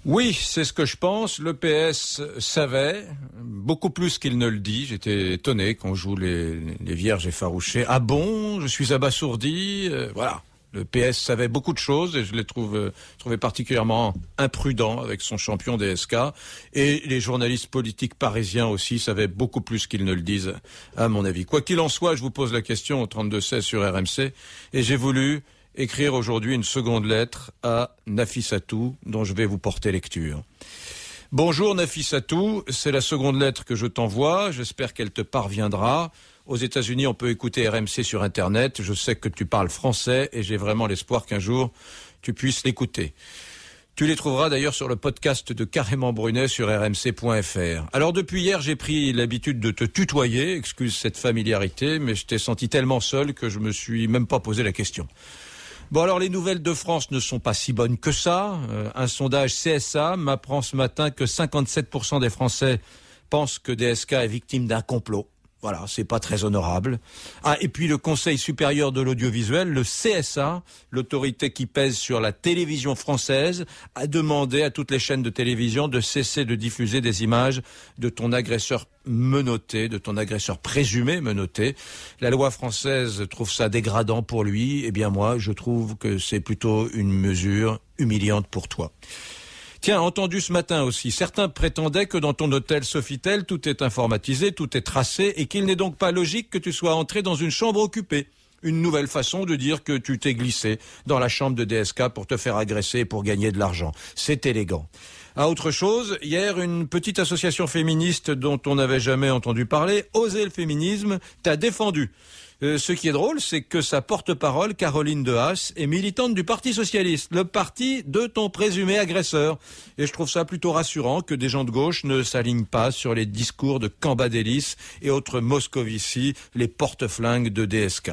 Oui, c'est ce que je pense. Le PS savait, beaucoup plus qu'il ne le dit. J'étais étonné quand on joue les vierges effarouchées. Ah bon, je suis abasourdi. Voilà. Le PS savait beaucoup de choses et je l'ai trouvé particulièrement imprudent avec son champion DSK. Et les journalistes politiques parisiens aussi savaient beaucoup plus qu'ils ne le disent, à mon avis. Quoi qu'il en soit, je vous pose la question au 32-16 sur RMC et j'ai voulu écrire aujourd'hui une seconde lettre à Nafissatou, dont je vais vous porter lecture. Bonjour Nafissatou, c'est la seconde lettre que je t'envoie, j'espère qu'elle te parviendra. Aux États-Unis, on peut écouter RMC sur Internet, je sais que tu parles français et j'ai vraiment l'espoir qu'un jour tu puisses l'écouter. Tu les trouveras d'ailleurs sur le podcast de Carrément Brunet sur rmc.fr. Alors depuis hier, j'ai pris l'habitude de te tutoyer, excuse cette familiarité, mais je t'ai senti tellement seul que je me suis même pas posé la question. Bon alors les nouvelles de France ne sont pas si bonnes que ça. Un sondage CSA m'apprend ce matin que 57% des Français pensent que DSK est victime d'un complot. Voilà, c'est pas très honorable. Ah, et puis le Conseil supérieur de l'audiovisuel, le CSA, l'autorité qui pèse sur la télévision française, a demandé à toutes les chaînes de télévision de cesser de diffuser des images de ton agresseur menotté, de ton agresseur présumé menotté. La loi française trouve ça dégradant pour lui. Eh bien moi, je trouve que c'est plutôt une mesure humiliante pour toi. Tiens, entendu ce matin aussi, certains prétendaient que dans ton hôtel Sofitel, tout est informatisé, tout est tracé et qu'il n'est donc pas logique que tu sois entré dans une chambre occupée. Une nouvelle façon de dire que tu t'es glissé dans la chambre de DSK pour te faire agresser et pour gagner de l'argent. C'est élégant. À autre chose, hier, une petite association féministe dont on n'avait jamais entendu parler, Oser le féminisme, t'a défendu. Ce qui est drôle, c'est que sa porte-parole, Caroline Dehaas, est militante du Parti Socialiste, le parti de ton présumé agresseur. Et je trouve ça plutôt rassurant que des gens de gauche ne s'alignent pas sur les discours de Cambadélis et autres Moscovici, les porte-flingues de DSK.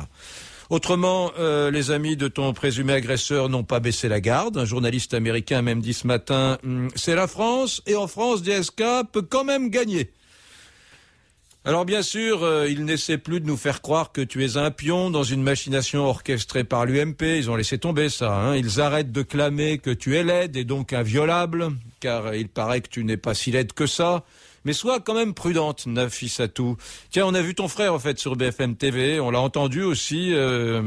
Autrement, les amis de ton présumé agresseur n'ont pas baissé la garde. Un journaliste américain a même dit ce matin « C'est la France, et en France, DSK peut quand même gagner ». Alors bien sûr, ils n'essaient plus de nous faire croire que tu es un pion dans une machination orchestrée par l'UMP. Ils ont laissé tomber ça. Hein. Ils arrêtent de clamer que tu es laide et donc inviolable, car il paraît que tu n'es pas si laide que ça. Mais sois quand même prudente, Nafissatou. Tiens, on a vu ton frère, en fait, sur BFM TV. On l'a entendu aussi au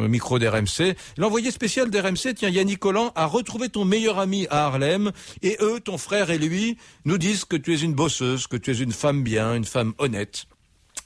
micro d'RMC. L'envoyé spécial d'RMC, tiens, Yannick Collant, a retrouvé ton meilleur ami à Harlem. Et eux, ton frère et lui, nous disent que tu es une bosseuse, que tu es une femme bien, une femme honnête.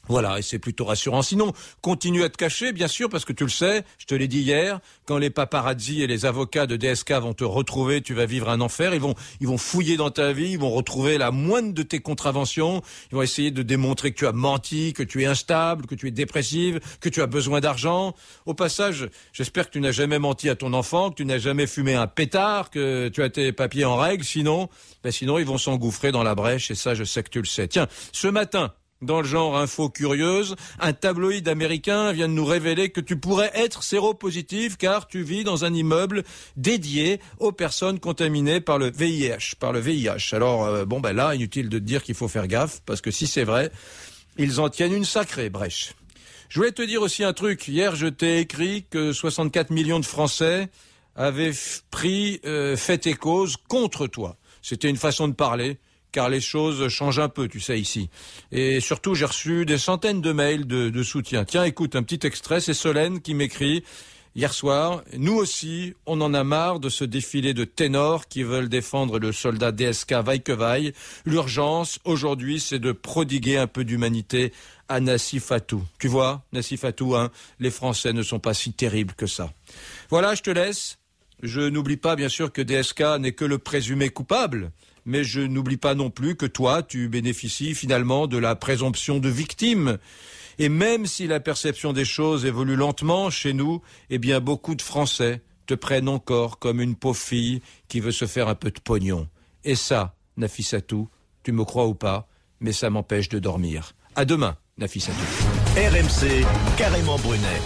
Voilà, et c'est plutôt rassurant. Sinon, continue à te cacher, bien sûr, parce que tu le sais, je te l'ai dit hier, quand les paparazzis et les avocats de DSK vont te retrouver, tu vas vivre un enfer. Ils vont fouiller dans ta vie, ils vont retrouver la moindre de tes contraventions, ils vont essayer de démontrer que tu as menti, que tu es instable, que tu es dépressive, que tu as besoin d'argent. Au passage, j'espère que tu n'as jamais menti à ton enfant, que tu n'as jamais fumé un pétard, que tu as tes papiers en règle, sinon ils vont s'engouffrer dans la brèche, et ça, je sais que tu le sais. Tiens, ce matin, dans le genre info curieuse, un tabloïd américain vient de nous révéler que tu pourrais être séropositif car tu vis dans un immeuble dédié aux personnes contaminées par le VIH. Alors, là, inutile de te dire qu'il faut faire gaffe parce que si c'est vrai, ils en tiennent une sacrée brèche. Je voulais te dire aussi un truc. Hier, je t'ai écrit que 64 millions de Français avaient pris fait et cause contre toi. C'était une façon de parler. Car les choses changent un peu, tu sais, ici. Et surtout, j'ai reçu des centaines de mails de soutien. Tiens, écoute, un petit extrait, c'est Solène qui m'écrit hier soir. Nous aussi, on en a marre de ce défilé de ténors qui veulent défendre le soldat DSK vaille que vaille. L'urgence, aujourd'hui, c'est de prodiguer un peu d'humanité à Nafissatou. Tu vois, Nafissatou, hein, les Français ne sont pas si terribles que ça. Voilà, je te laisse. Je n'oublie pas, bien sûr, que DSK n'est que le présumé coupable. Mais je n'oublie pas non plus que toi, tu bénéficies finalement de la présomption de victime. Et même si la perception des choses évolue lentement chez nous, eh bien beaucoup de Français te prennent encore comme une pauvre fille qui veut se faire un peu de pognon. Et ça, Nafissatou, tu me crois ou pas, mais ça m'empêche de dormir. À demain, Nafissatou. RMC, Carrément Brunet.